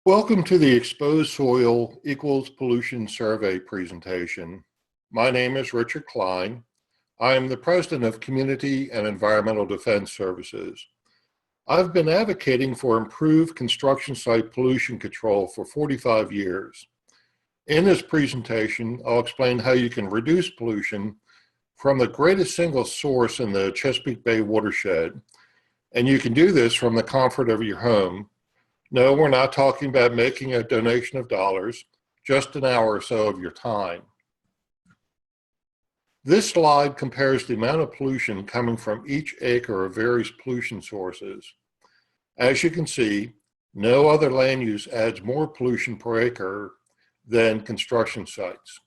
Welcome to the Exposed Soil Equals Pollution Survey presentation. My name is Richard Klein. I am the President of Community and Environmental Defense Services. I've been advocating for improved construction site pollution control for 45 years. In this presentation, I'll explain how you can reduce pollution from the greatest single source in the Chesapeake Bay watershed. And you can do this from the comfort of your home. No, we're not talking about making a donation of dollars, just an hour or so of your time. This slide compares the amount of pollution coming from each acre of various pollution sources. As you can see, no other land use adds more pollution per acre than construction sites.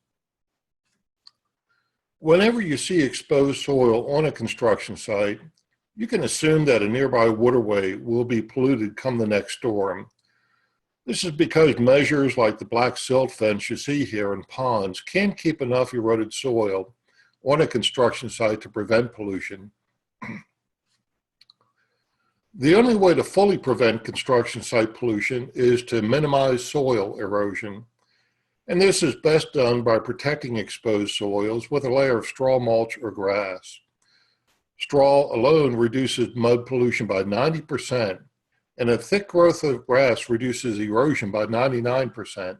Whenever you see exposed soil on a construction site, you can assume that a nearby waterway will be polluted come the next storm. This is because measures like the black silt fence you see here and ponds can't keep enough eroded soil on a construction site to prevent pollution. The only way to fully prevent construction site pollution is to minimize soil erosion. And this is best done by protecting exposed soils with a layer of straw mulch or grass. Straw alone reduces mud pollution by 90%, and a thick growth of grass reduces erosion by 99%.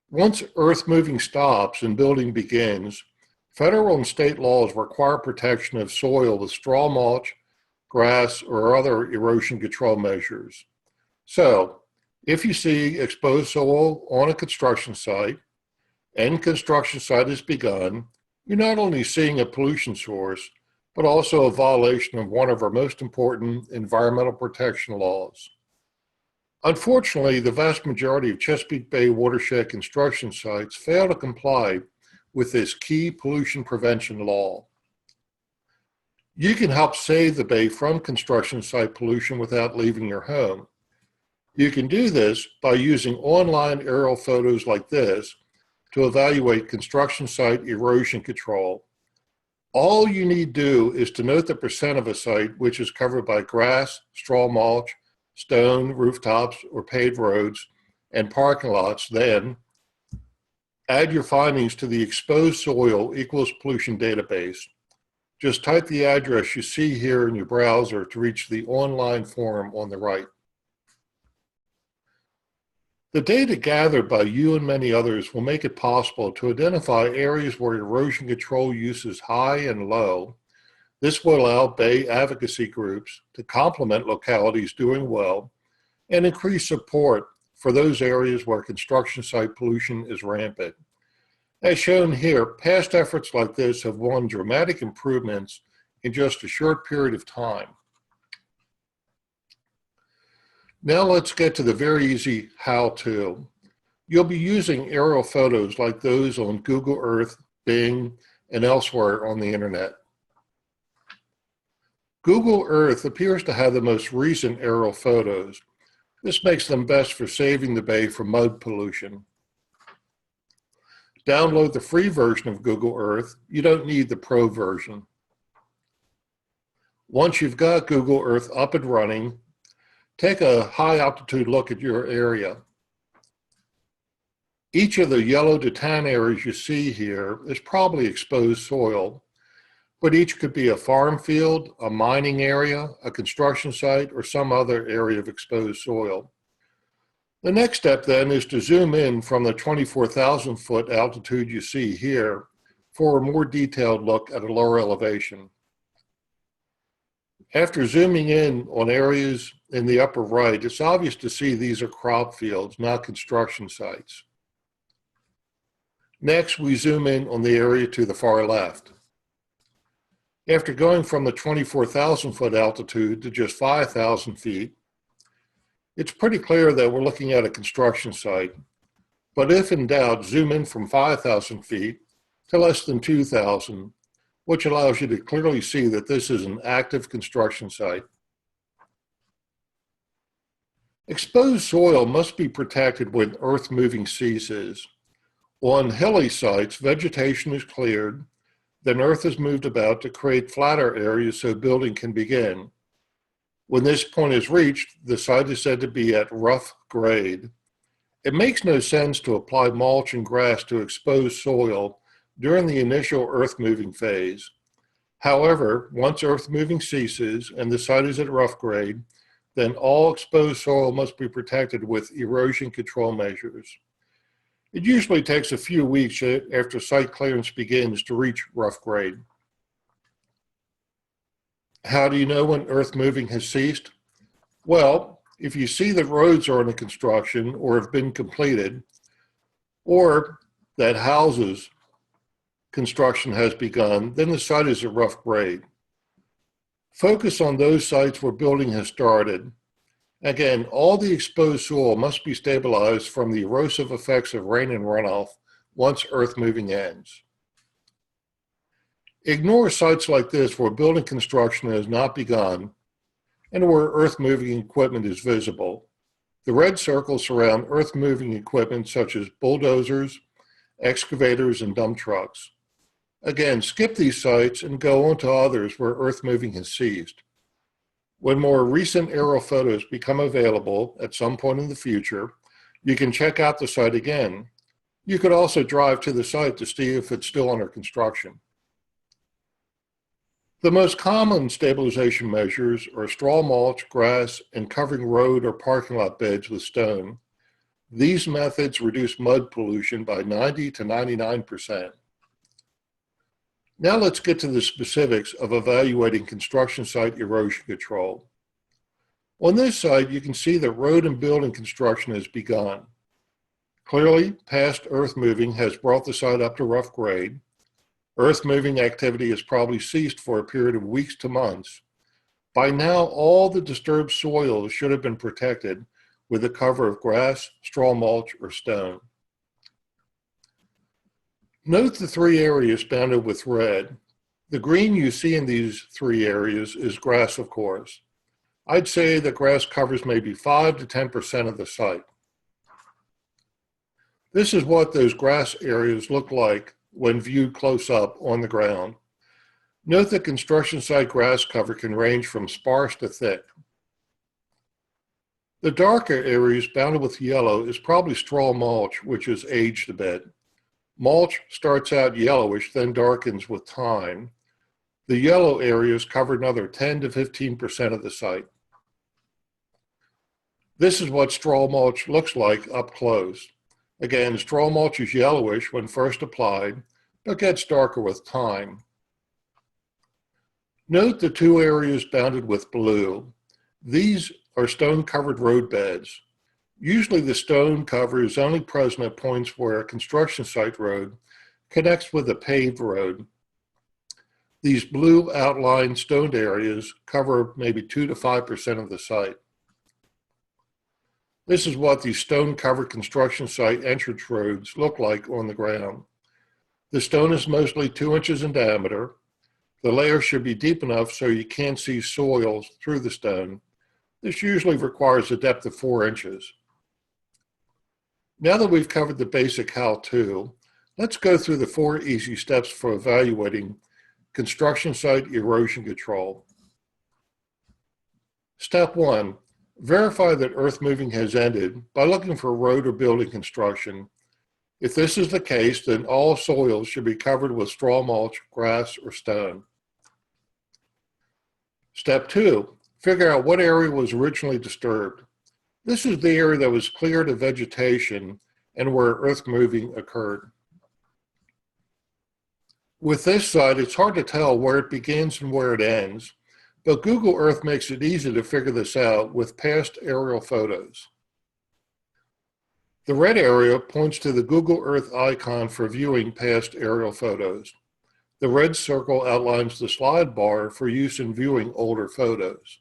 Once earth moving stops and building begins, federal and state laws require protection of soil with straw mulch, grass, or other erosion control measures. So, if you see exposed soil on a construction site and construction site has begun, you're not only seeing a pollution source, but also a violation of one of our most important environmental protection laws. Unfortunately, the vast majority of Chesapeake Bay watershed construction sites fail to comply with this key pollution prevention law. You can help save the bay from construction site pollution without leaving your home. You can do this by using online aerial photos like this to evaluate construction site erosion control. All you need to do is to note the percent of a site which is covered by grass, straw mulch, stone, rooftops, or paved roads, and parking lots. Then add your findings to the Exposed Soil Equals Pollution database. Just type the address you see here in your browser to reach the online form on the right. The data gathered by you and many others will make it possible to identify areas where erosion control use is high and low. This will allow Bay advocacy groups to complement localities doing well and increase support for those areas where construction site pollution is rampant. As shown here, past efforts like this have won dramatic improvements in just a short period of time. Now let's get to the very easy how-to. You'll be using aerial photos like those on Google Earth, Bing, and elsewhere on the internet. Google Earth appears to have the most recent aerial photos. This makes them best for saving the bay from mud pollution. Download the free version of Google Earth. You don't need the pro version. Once you've got Google Earth up and running, take a high altitude look at your area. Each of the yellow to tan areas you see here is probably exposed soil, but each could be a farm field, a mining area, a construction site, or some other area of exposed soil. The next step then is to zoom in from the 24,000 foot altitude you see here for a more detailed look at a lower elevation. After zooming in on areas in the upper right, it's obvious to see these are crop fields, not construction sites. Next, we zoom in on the area to the far left. After going from the 24,000 foot altitude to just 5,000 feet, it's pretty clear that we're looking at a construction site. But if in doubt, zoom in from 5,000 feet to less than 2,000, which allows you to clearly see that this is an active construction site. Exposed soil must be protected when earth moving ceases. On hilly sites, vegetation is cleared, then earth is moved about to create flatter areas so building can begin. When this point is reached, the site is said to be at rough grade. It makes no sense to apply mulch and grass to exposed soil during the initial earth moving phase. However, once earth moving ceases and the site is at rough grade, then all exposed soil must be protected with erosion control measures. It usually takes a few weeks after site clearance begins to reach rough grade. How do you know when earth moving has ceased? Well, if you see that roads are under construction or have been completed, or that houses construction has begun, then the site is at rough grade. Focus on those sites where building has started. Again, all the exposed soil must be stabilized from the erosive effects of rain and runoff once earth moving ends. Ignore sites like this where building construction has not begun and where earth moving equipment is visible. The red circles surround earth moving equipment such as bulldozers, excavators, and dump trucks. Again, skip these sites and go on to others where earth moving has ceased. When more recent aerial photos become available at some point in the future, you can check out the site again. You could also drive to the site to see if it's still under construction. The most common stabilization measures are straw mulch, grass, and covering road or parking lot beds with stone. These methods reduce mud pollution by 90 to 99%. Now let's get to the specifics of evaluating construction site erosion control. On this site, you can see that road and building construction has begun. Clearly, past earth moving has brought the site up to rough grade. Earth moving activity has probably ceased for a period of weeks to months. By now, all the disturbed soil should have been protected with a cover of grass, straw mulch, or stone. Note the three areas bounded with red. The green you see in these three areas is grass, of course. I'd say that grass covers maybe 5 to 10% of the site. This is what those grass areas look like when viewed close up on the ground. Note that construction site grass cover can range from sparse to thick. The darker areas bounded with yellow is probably straw mulch, which has aged a bit. Mulch starts out yellowish, then darkens with time. The yellow areas cover another 10 to 15% of the site. This is what straw mulch looks like up close. Again, straw mulch is yellowish when first applied, but gets darker with time. Note the two areas bounded with blue. These are stone-covered road beds. Usually the stone cover is only present at points where a construction site road connects with a paved road. These blue outlined stoned areas cover maybe 2 to 5% of the site. This is what these stone-covered construction site entrance roads look like on the ground. The stone is mostly 2 inches in diameter. The layer should be deep enough so you can't see soil through the stone. This usually requires a depth of 4 inches. Now that we've covered the basic how-to, let's go through the 4 easy steps for evaluating construction site erosion control. Step 1. Verify that earth moving has ended by looking for road or building construction. If this is the case, then all soil should be covered with straw mulch, grass, or stone. Step 2. Figure out what area was originally disturbed. This is the area that was cleared of vegetation and where earth moving occurred. With this site, it's hard to tell where it begins and where it ends, but Google Earth makes it easy to figure this out with past aerial photos. The red area points to the Google Earth icon for viewing past aerial photos. The red circle outlines the slide bar for use in viewing older photos.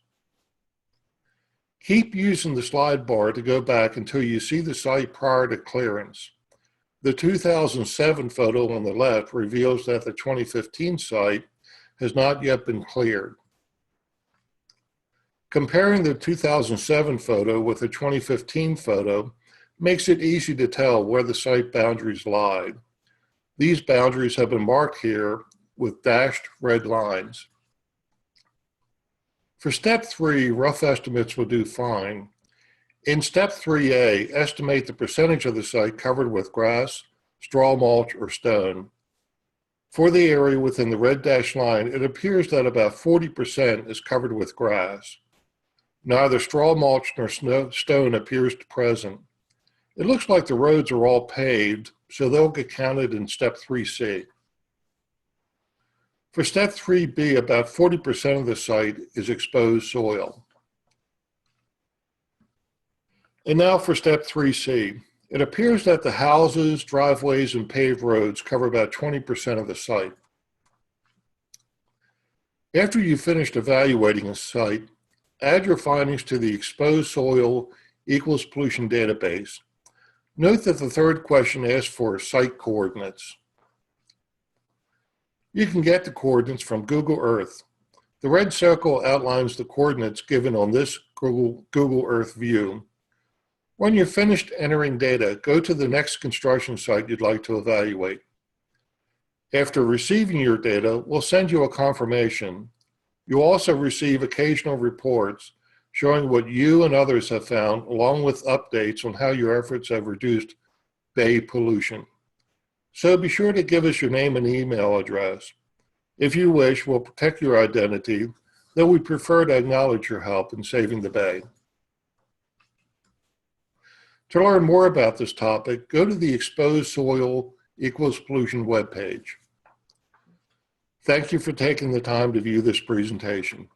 Keep using the slide bar to go back until you see the site prior to clearance. The 2007 photo on the left reveals that the 2015 site has not yet been cleared. Comparing the 2007 photo with the 2015 photo makes it easy to tell where the site boundaries lie. These boundaries have been marked here with dashed red lines. For step 3, rough estimates will do fine. In step 3A, estimate the percentage of the site covered with grass, straw mulch, or stone. For the area within the red dashed line, it appears that about 40% is covered with grass. Neither straw mulch nor stone appears present. It looks like the roads are all paved, so they'll get counted in step 3C. For step 3B, about 40% of the site is exposed soil. And now for step 3C. It appears that the houses, driveways, and paved roads cover about 20% of the site. After you've finished evaluating a site, add your findings to the exposed soil equals pollution database. Note that the third question asks for site coordinates. You can get the coordinates from Google Earth. The red circle outlines the coordinates given on this Google Earth view. When you're finished entering data, go to the next construction site you'd like to evaluate. After receiving your data, we'll send you a confirmation. You'll also receive occasional reports showing what you and others have found, along with updates on how your efforts have reduced bay pollution. So be sure to give us your name and email address. If you wish, we'll protect your identity, though we prefer to acknowledge your help in saving the bay. To learn more about this topic, go to the Exposed Soil Equals Pollution webpage. Thank you for taking the time to view this presentation.